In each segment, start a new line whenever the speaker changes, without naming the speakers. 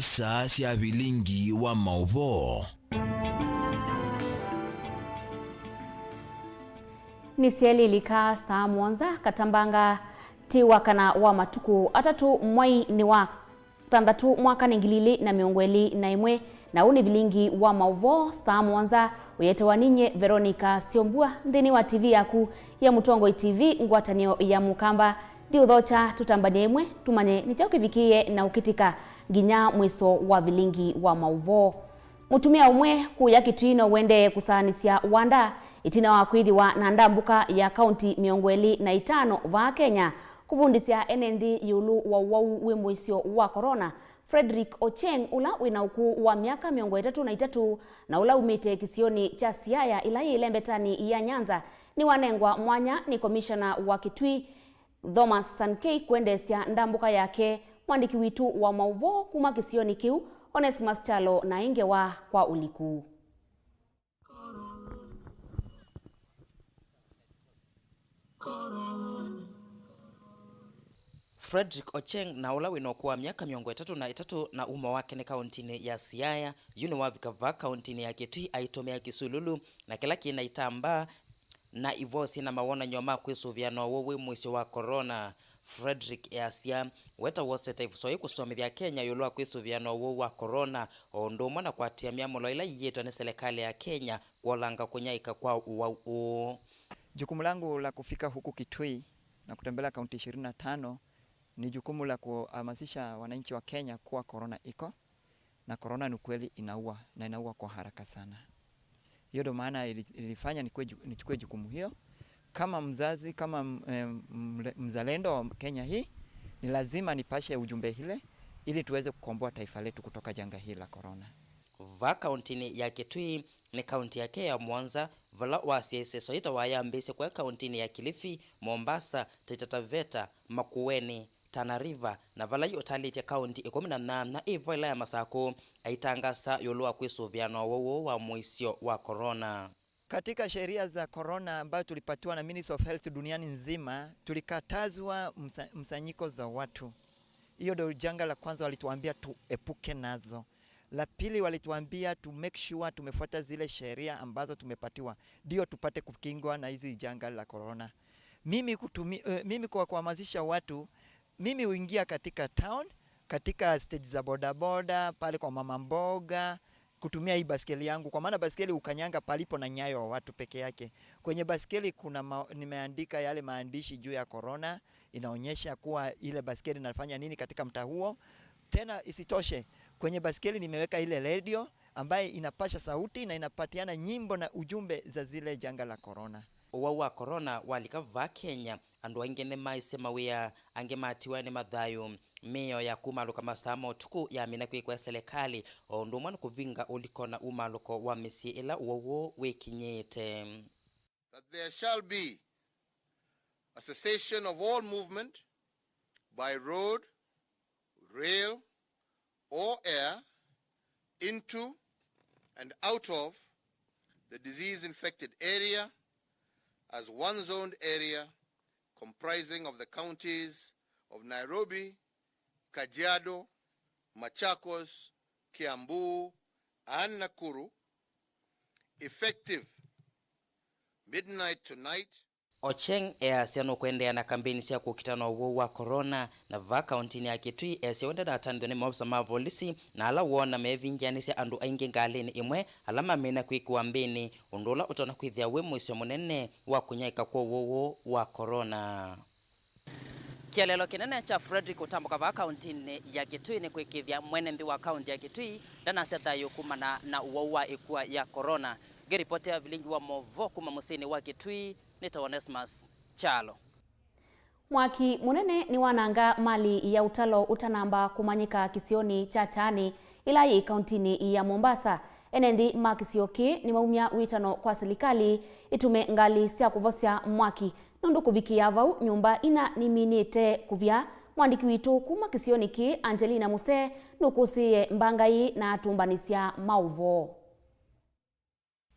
Nisa cia Vilingi wa Mauvoo.
Nisieli lika saa mwanza katambanga tiwa kana wa matuku atatu mwai ni wa tandatu mwaka ningilili na miongweli na imwe na uni Vilingi wa Mauvoo saa mwanza uyetewa ninye Veronica Siombua ndini wa TV yaku ya Mutongo TV ngwatanio ya Mukamba di udhocha tutambanie imwe tumanye nitaukivikie na ukitika ginya mwiso wa Vilingi wa Mauvoo. Mutumia umwe kuya Kitwino wende kusanisya wanda itina wa kwithiwa na ndambuka ya kaunti miongweli na itano va Kenya kuvundisya NND yulu wa wau we mwisyo wa corona. Frederick Ocheng ula wina uku wa miaka 33 na ula umite kisioni cha Siaya ila ilembetani ya Nyanza ni wanengwa mwanya ni komishana wa Kitui Thomas Sankei kuendesya ndambuka yake mwandiki witu wa Mauvoo kuma kisioni kiu Onesmus Chalo na ingewa kwa uliku.
Frederick Ocheng na ula winokuwa miaka 33 na uma wake ni kauntini ya Siaya yuni wavikava kauntini ya Kitui aitomea Kisululu na kila kina itamba na ivosi na mawona nyoma kwisuviano wowe mwisho wa corona. Frederick Asia weta woseta ifusoi kusomithia Kenya yulwa kwisuviano wowe wa corona ondumwa na kwatia miamulo ila yeto ni serikali ya Kenya kuolanga kunyaika kwa uwau.
Jukumu langu la kufika huku Kitui na kutembelea kaunti 25 ni jukumu la kuhamasisha wananchi wa Kenya kuwa corona iko na corona ni kweli inaua na inaua kwa haraka sana. Hiyo ndio maana ilifanya nichukue jukumu hiyo kama mzazi, kama mzalendo wa Kenya hii, ni lazima nipashe ujumbe hile ili tuweze kukomboa taifa letu kutoka janga hili la corona.
Va kauntini ya Kitui ni kaunti yake ya Mwanza vala wasiese soita wayambise kwa kauntini ya Kilifi, Mombasa, Taita Taveta, Makueni, Tana River na vala yotalite kaunti 18 na ivoila ya Masako aitangasa yolua kwisuviano wowo wa mwisio wa corona.
Katika sheria za corona ambayo tulipatiwa na Ministry of Health duniani nzima, tulikatazwa msanyiko za watu. Hiyo ndio janga la kwanza walituambia tuepuke nazo. La pili walituambia to make sure tumefuata zile sheria ambazo tumepatiwa ndio tupate kukingwa na hizi janga la corona. Mimi kwa kuhamasisha watu, mimi huingia katika town, katika stage za bodaboda, pale kwa mama mboga, kutumia hii baskeli yangu kwa maana baskeli ukanyanga palipo na nyayo wa watu peke yake. Kwenye baskeli kuna nimeandika yale maandishi juu ya corona, inaonyesha kuwa ile baskeli inafanya nini katika mtaa huo. Tena isitoshe, kwenye baskeli nimeweka ile radio ambaye inapasha sauti na inapatiana nyimbo na ujumbe za zile janga la corona.
Wa corona walikava Kenya andu angene maisema wea angematiwa ni madhayo meyo ya kumaluka masamo tuku ya minakwe kwa serikali ondumwa kuvinga ulikona umaluko wa misi ila uwo wekinyete.
That there shall be a cessation of all movement by road, rail or air into and out of the disease infected area as one zoned area comprising of the counties of Nairobi, Kajiado, Machakos, Kiambu, and Nakuru, effective midnight tonight.
Ocheng siano kuendea na kampeni sia kukitano uwo wa corona na va kauntini ya Kitui siwende na atandone mawasa mavolisi na ala uona mevingianisi andu ainge ngalini imwe alama mena kuikuwa mbini undula utona kuithia we mwisio munene wa kunyaika kwa uwo wa corona. Kialelo kinene cha Frederick utambuka va kauntini ya Kitui ni kuikithia mwenembi wa kaunti ya Kitui dana seta yukumana na uwa ikuwa ya corona. Geripoti ya Vilingi wa Mauvoo kuma musini wa Kitui nita Onesmus Chalo.
Mwaki munene ni wananga mali ya utalo utanamba kumanyika kisioni cha Chani ila hii kauntini ya Mombasa. NND makisioki ni maumia witano kwa serikali itume ngali sia kuvosya mwaki nundu kuvikia vau nyumba ina niminite kuvya mwandiki witu kuma kisioni ki Angelina Muse nukusiye mbangai na tumbanisya Mauvoo.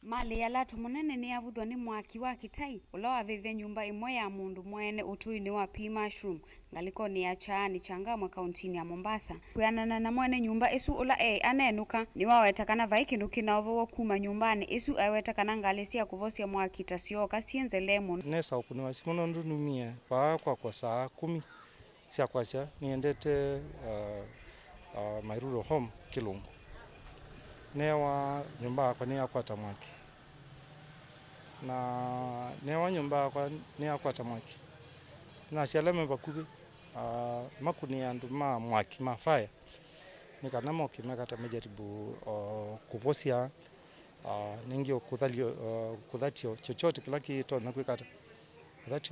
Mali ya latu munene ni avuthwa ni mwaki wa kitai ula wavivya nyumba imwe ya mundu mwene utuini wa P Mushroom ngalikoni ya Chaani Changamwe kauntini ya Mombasa. Kuyanana na mwene nyumba isu ula anenuka ni wawetakana vai kindu kinaovowa kuma nyumbani isu awetakana ngalisia kuvosya mwaki tasioka sienzelemo.
Nesa ukuniwa simono ndunumia kwa saa 10 sia kwasha niendete Mairuro home Kilungu. Newa nyumba kwa nia kwata mwaki. Na newa nyumba kwa nia kwata mwaki. Na sialeme bakube makuni andu mwaki mafaya. Nika namo kimekata mejaribu kuvosia ningio kudhatio chochote kila kitu na kwikata.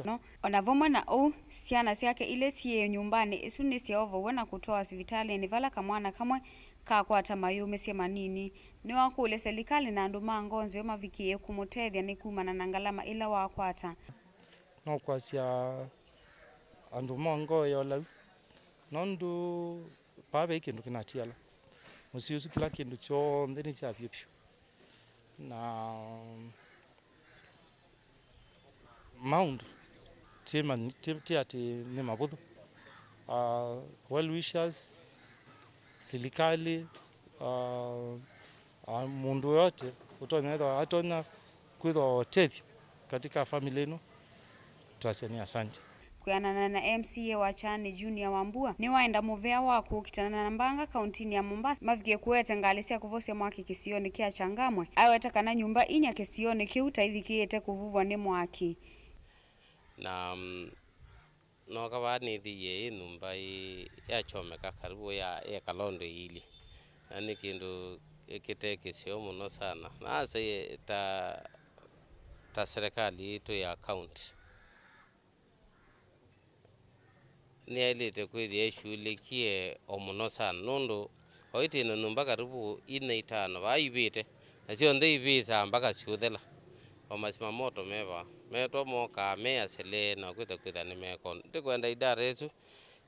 No, onavomwe na siana siake ile siye nyumbani isu ni siyovo wena kutoa hospitali ni vala kamwana kamwe kakwata mayume sia manini ni wakule serikali na andu mangonzo yo mavikie kumutethia ni kumana na ngalama ila wakwata
no kwasia andu mongo yola nondu pabe kindu kinatiala musiusu kila kindu cho ndeni cha pipshu na Mound tiati ni mabudhu well wishers serikali mundu yote utonyeza atona kuido tethio katika familia ino twaseni asante.
Kuyanana na MCA wa Chaani Junior Wambua ni waenda muvea wako ukitana na Mbanga kauntini ya Mombasa mavikie kuweta ngalisia kuvosya mwaki kisioni kia Changamwe awetakana nyumba inya kisioni kiuta ivikiete kuvuvwa ni mwaki
na no kawani thiye numba ya chomeka karibu ya kalondo ili ani kindu kiteke sio muno sana na sasa ta serikali yetu ya county ni ilete kweli shule kie omuno sana nondo oite no numba karibu 4-5 baibete na sio ndei visa mpaka siuthela omasima moto meva meto moka mea sele na kwita ni meko ndikwenda idara yetu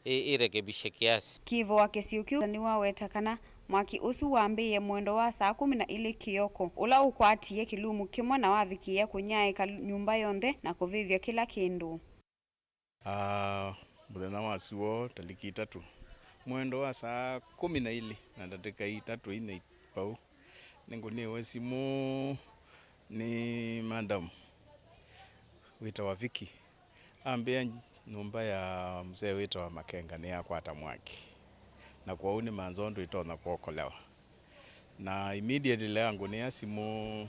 irekebishe kiasi
kivo wake siukiu ni wawetakana mwaki usu wambiye mwendo wa saa 10 na ile kioko ula ukwatie kilumu kimwe na wavikia kunyaika nyumba yonde na kuvivya kila kindu.
Muthenya wa suo taliki 3 mwendo wa saa 12 na dakika 3 pau ninguniwe simu ni madam wita wa Viki ambia nyumba ya mzee wita wa Makenga ni yakwata mwaki na kwa uni manzondo itona kuokolewa na immediately langu ni simu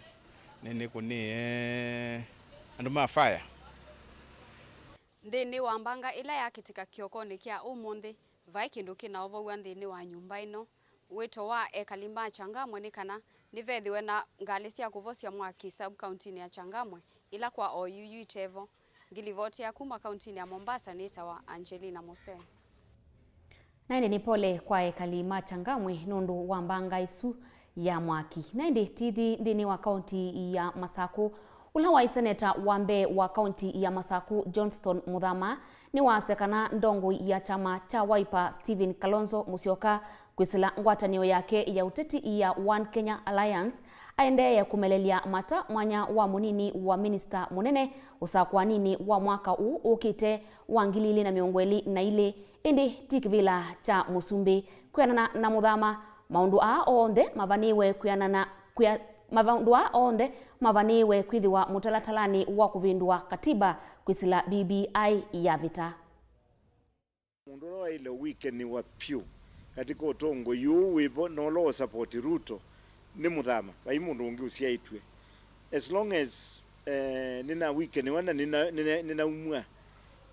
nini kuni andu mafire
Ndini wa Mbanga ila ya kitika kiokoni kia umundi vai kindu kinaovowa ndini wa nyumba ino wito wa Kalimba Changamwe ni kana nivethiwe na ngalisia kuvosya mwaki sub county ya Changamwe ila kwa OUU itevo ngilivoti ya kuma county ya Mombasa nita wa Angelina Mose.
Naende ni pole kwa Kalimba Changamwe nundu wa Mbanga isu ya mwaki. Naende tithi ndini wa county ya Masaku ula wa seneta wambe wa kaunti ya Masaku Johnston Muthama ni wasekana ndongo ya chama cha Wiper Stephen Kalonzo Musyoka kwisila ngwatanio yake ya uteti ya One Kenya Alliance aende ya kumelelia mata mwanya wa munini wa minister munene usakwanini wa mwaka huu ukite wa 2022 indi tikivila cha Musumbi kuyanana na Muthama maundu onde mavaniwe kuyanana mavandua onde mavaniwe kwithiwa mutalatalani wa kuvindua katiba kwisila BBI ya vita.
Mundu wa ile weekend wa Pew katika utongo yu wivo nolo support Ruto ni Muthama bai mundu ungi usiaitwe as long as nina weekend wana nina umwa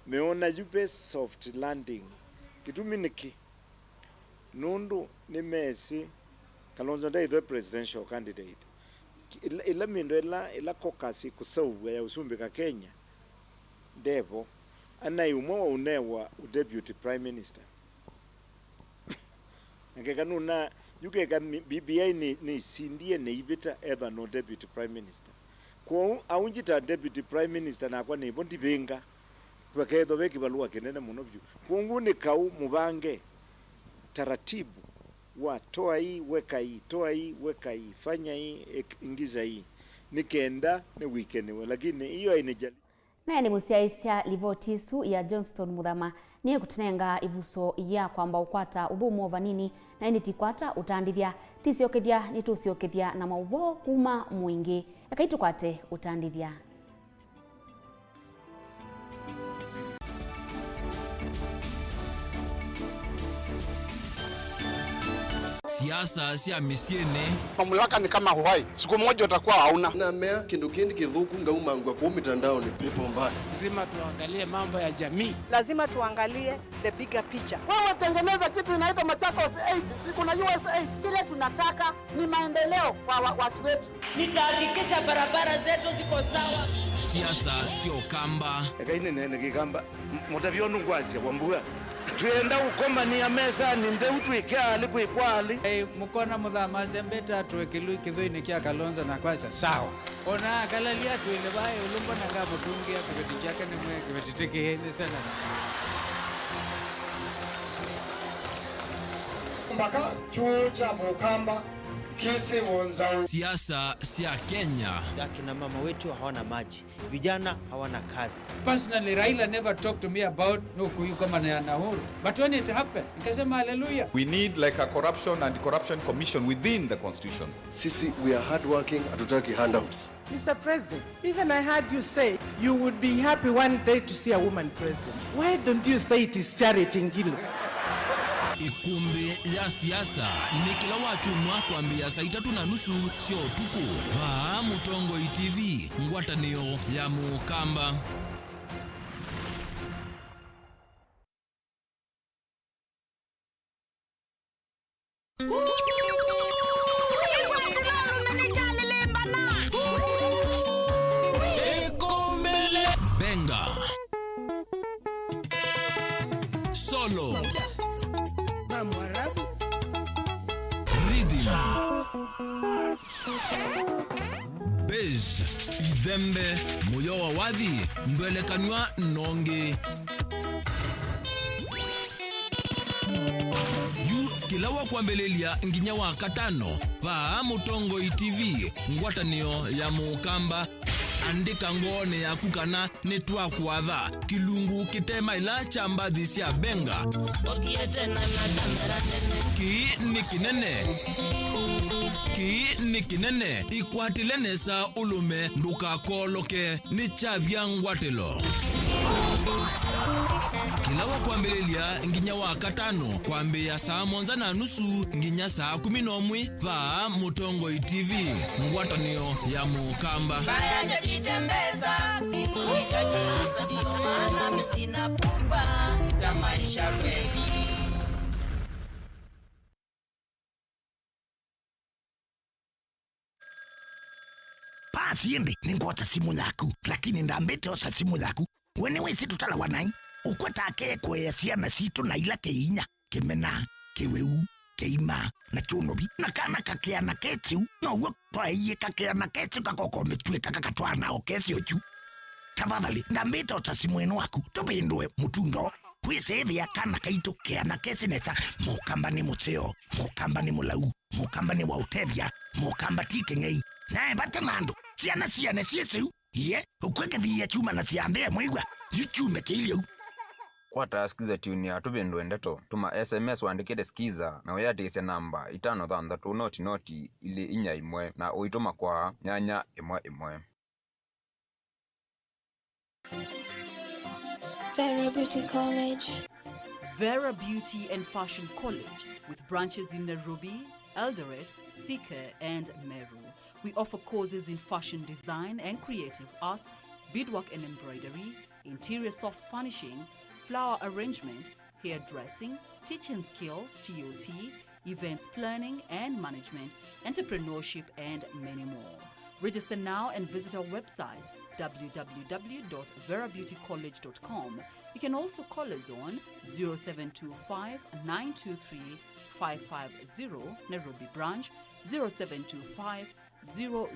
meona jupe soft landing kituminiki nundu ni Messi Kalonzo ndai the presidential candidate ila mindo ila kokasi kusauwa ya usumbi ka Kenya devo anai umwa unewa deputy prime minister ngeka nuna yuke ka BBI ni sindie ne ibita ever no deputy prime minister ko aunjita deputy prime minister na kwa ne bondi benga twaketho beki balua kenene muno byu kungu ni kau mubange taratibu wa toa hii weka hii, toa hii weka hii, fanya hii ingiza hii. nikenda ni weekend lakini hiyo inijali
naye ni musiaisya livotisu ya Johnston Muthama niye kutenenga ivuso ya kwamba ukwata uthumo vanini na ini tikwata utandithya tisiokethya nitusiokethya na Mauvoo kuma mwingi akaitukwate utandithya.
Siasa sia misiene.
Mamlaka ni kama Hawaii. Siku moja utakuwa hauna.
Na mea kindu kindi kithuku ngaumangwa kwa mitandao ni pepo mbaya.
Lazima tuangalie mambo ya jamii.
Lazima tuangalie the bigger picture.
Wewe tengeneza kitu inaitwa Machakos 8, siku na US 8. Kile tunataka ni maendeleo kwa watu wetu.
Nitahakikisha barabara zetu ziko sawa.
Siasa sio kamba.
Ekaine nene kikamba mutavionu ngwasi wambua. Tuenda ukoma ni amesa ni ndeu tuikali kuikwali.
Mukona Muthama sembeta tuwekilu kithuini kia Kalonzo na kwasa sawa. Ona kalalia tuile bae ulumba na ngamo tungia kibeti chake ni mwe kibeti tiki ni sana.
Mbaka chucha mukamba kisi wonzao.
Siasa sia Kenya.
Akina mama wetu hawana maji, vijana hawana kazi.
Personally, Raila never talked to me about no kuyu kama na Nahuru. But when it happened, nikasema hallelujah.
We need like a corruption and corruption commission within the constitution.
Sisi we are hardworking, hatutaki handouts.
Mr. President, even I heard you say you would be happy one day to see a woman president. Why don't you say it is charity Ngilu?
Ikumbi ya siasa ni kila wachumwa kuambia saa 3:30 sio tuku. Mutongo TV ngwatanio ya mukamba. Benga solo Rhythm Bez Idhembe Moyo wa wadhi Mbelekanwa nonge kila wa kuambelelia nginya wa katano Mutongo TV ngwatanio ya mukamba andika ngone ya kukana netwa kuadha kilungu kitema ila chamba dhisia benga ki ni kinene ikwatilenesa ulume nduka koloke ni chavya ngwatelo kila wa kuambelelia nginya wa katano kuambia saa 1:30 nginya saa 11 Mutongo TV ngwatanio ya mukamba
baya jitembeza nitajiuza ndio maana mimi sina pupa ya maisha kweli.
Pasiende ningota simu yaku lakini ndambete osa simu yaku wene wesi tutala wanai ukweta ake kwesia na situ na ila keinya kemena keweu keima na chunobi na kana kakea na ketiu na uwe paiye kakea na ketiu kakoko metue kakakatwa na okesi ochu tafadhali ndambete osa simu enu waku topindwe mutundo kwisethi ya kana kaito kea na kesi neta mukamba ni museo mukamba ni mulau mukamba ni wautevya mukamba tike ngei nae bata mando siana siesu ye ukweke vya chuma na siambea mwigwa yuchume kilio
kwa taskiza tuni ya tubendo ndeto tuma SMS waandikire skiza na uyatise namba 533 noti ili inya imwe na uituma kwa nyanya imwe.
Vera Beauty College.
Vera Beauty and Fashion College with branches in Nairobi, Eldoret, Thika and Meru. We offer courses in fashion design and creative arts, beadwork and embroidery, interior soft furnishing, flower arrangement, hairdressing, teaching skills, TOT, events planning and management, entrepreneurship and many more. Register now and visit our website www.verabeautycollege.com. You can also call us on 0725 923 550 Nairobi branch, 0725 000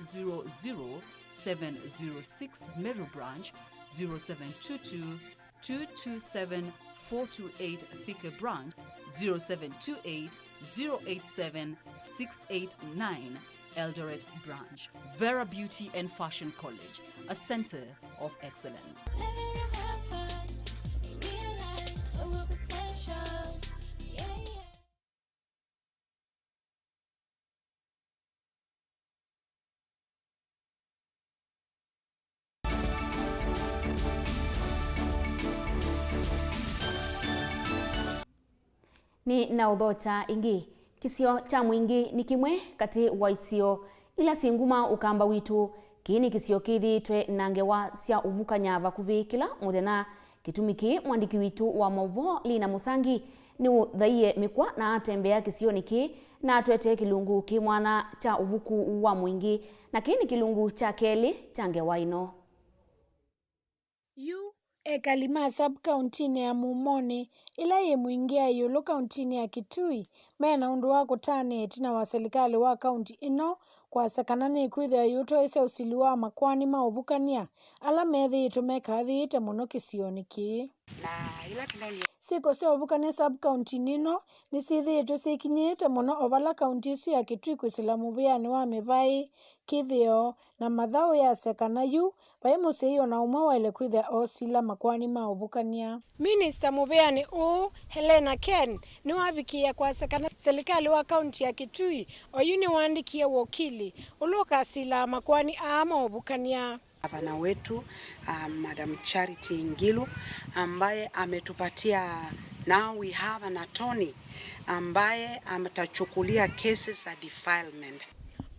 706 Meru branch, 0722 227 428 Thika branch, 0728 087 689 Eldoret branch. Vera Beauty and Fashion College, a center of excellence.
Ni na udhocha ingi kisio cha mwingi ni kimwe kati wa isio ila singuma ukamba witu kini kisio kithitwe nangewa cia uvukanya vakuvi kila muthenya kitumiki mwandiki witu wa Mauvoo Lina Musangi ni uthaie mikwa na atembea kisio niki na atwete kilungu kimwana cha uvuku wa mwingi na kini kilungu cha keli cha ngewa ino
Ekalima sub-county ya Mumoni ila ye mwingia yulu county ya Kitui mena undu wa kutani tina wa serikali wa county ino kwa sakanani kwithia yuto ise usili wa makwani mauvukania ala methi itumeka thiite muno kisioni ki
na ila tunoni
siko se uvukania sub-county nino nisithiitwe sikinyite muno ovala county isu ya Kitui kwisila muviani wa mivai kithio na mathau ya sekana yu bai museo na umwe waile kwithia osila makwani mauvukania. Minister muviani u Helena Ken ni wabikia kwa sekana serikali wa county ya Kitui oyuni waandikie wakili uluka sila makwani mauvukania.
Gavana wetu Madam Charity Ngilu ambaye ametupatia, now we have an attorney ambaye ametachukulia cases za defilement.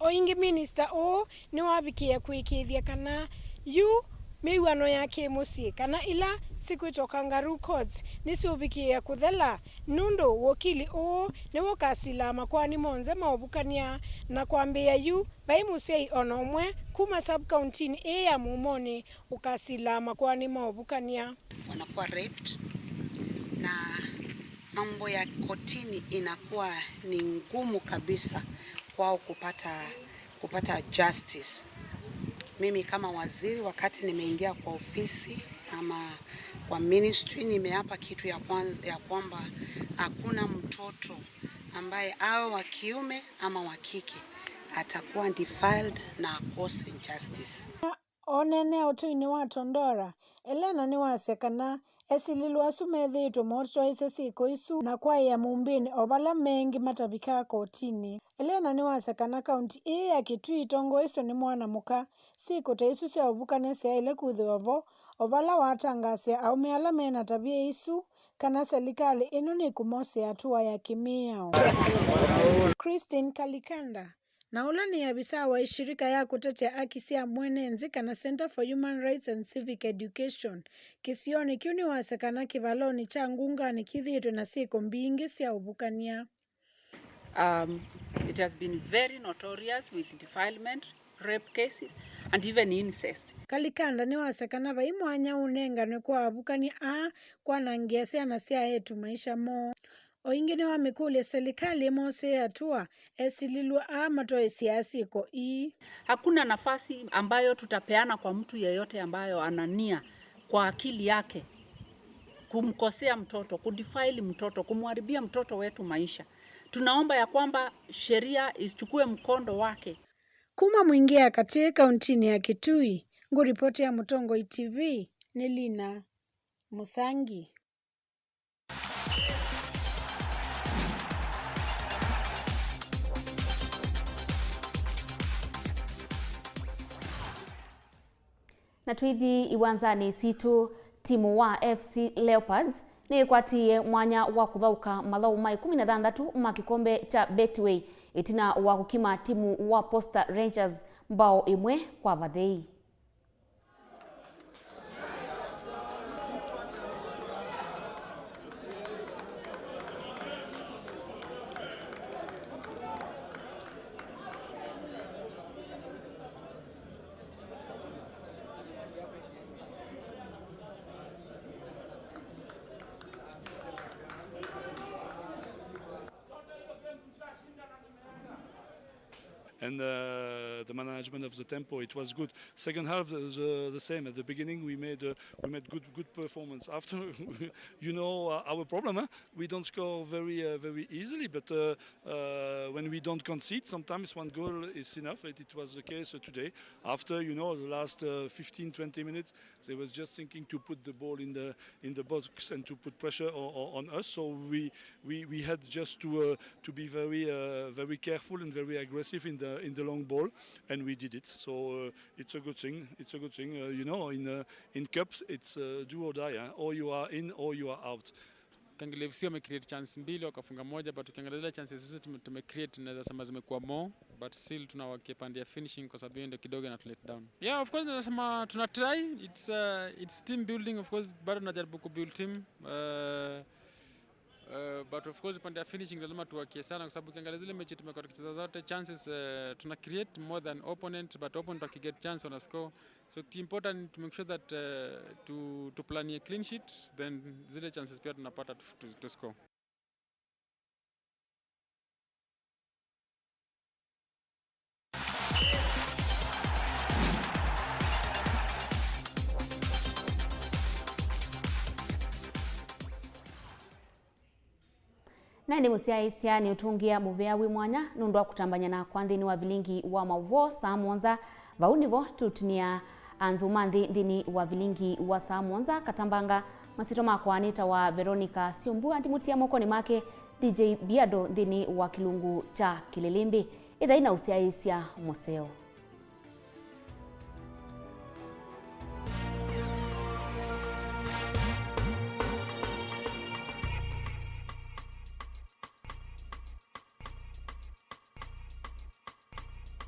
Oingi minister o ni wabikia kuikithia kana yu miwano yake musi kana ila siku itoka Kangaroo Courts nisubikia kuthela nundo wakili o ni wakasila makwani monze mauvukania na kwambia yu bai musei onomwe kuma sub-county ya Mumoni ukasila makwani mauvukania
wanakuwa raped na mambo ya kotini inakuwa ni ngumu kabisa kwao kupata justice. Mimi kama waziri wakati nimeingia kwa ofisi ama kwa ministry nimeapa kitu ya kwamba hakuna mtoto ambaye awe wa kiume ama wa kike atakuwa defiled na akose justice.
Onene otuini wa Tondora Elena ni wasekana esililwa sumethitwe motwa ise siko isu na kwa ya mumbini ovala mengi matabika kotini. Elena ni wasekana county ya Kitui tongo iso ni mwana muka siko te isu sia uvukane sia ile kuthiwavo ovala watangasia au meala mena tabia isu kana serikali ino ni kumose hatua ya kimiao. Christine Kalikanda na ula ni abisa wa shirika ya kutetea haki cia mwenenzi kana Center for Human Rights and Civic Education kisioni kiuni wasekana kivaloni cha ngungani kithitwe na siko mbingi cia uvukania.
It has been very notorious with defilement, rape cases and even incest.
Kalikanda ni wasekana vai mwanya unenganwe kwa avukani kwa nangia ciana cia yetu maisha mo. Oingine wa mikuli serikali mose hatua esililwa matoe siasi iko
Hakuna nafasi ambayo tutapeana kwa mtu yeyote ambayo anania kwa akili yake kumkosea mtoto, kudefile mtoto, kumharibia mtoto wetu maisha. Tunaomba ya kwamba sheria ichukue mkondo wake.
Kuma mwingia katika kaunti ya Kitui, nguripoti ya Mutongo TV ni Lina Musangi.
Na twithi iwanzani situ timu wa FC Leopards ni kwatie mwanya wa kuthauka mathau mai 16 ma kikombe cha Betway itina wa kukima timu wa Posta Rangers mbao imwe kwa vathei.
And the the management of the tempo, it was good. Second half, the same. At the beginning, we made good performance. After, you know, our problem, huh? We don't score very easily, but when we don't concede, sometimes one goal is enough. It was the case today. After, you know, the last 15-20 minutes, they was just thinking to put the ball in the box and to put pressure on us. So we had just to be very careful and very aggressive in the long ball, and we did it. So it's a good thing. It's a good thing. You know, in cups it's do or die. Huh? Or you are in or you are out.
Ukiangalia FC wamecreate chance mbili wakafunga moja, but ukiangalia zile chances sisi tumecreate naweza sema zimekuwa more, but still tunawakia pande ya finishing kwa sababu ndio kidogo na let down. Yeah, of course nasema tuna try, it's team building, of course bado tunajaribu ku build team. But of course pande ya finishing lazima tuwakie sana kwa sababu ukiangalia zile mechi tumekuwa tukicheza zote chances tuna create more than opponent, but opponent wakiget chance wana score. So it's important to make sure that to plan a clean sheet, then zile chances pia tunapata to score.
Na ndi musiaisia ni utungia muvea wi mwanya nundu wa kutambanya na kwa nthini wa Vilingi wa Mauvoo saa monza vaunivo tutinia anzuma nthini wa Vilingi wa saa monza katambanga masito makwanita wa Veronica Siumbu antimutia mokoni make DJ Biado nthini wa kilungu cha Kililimbi ithaina usiaisia museo.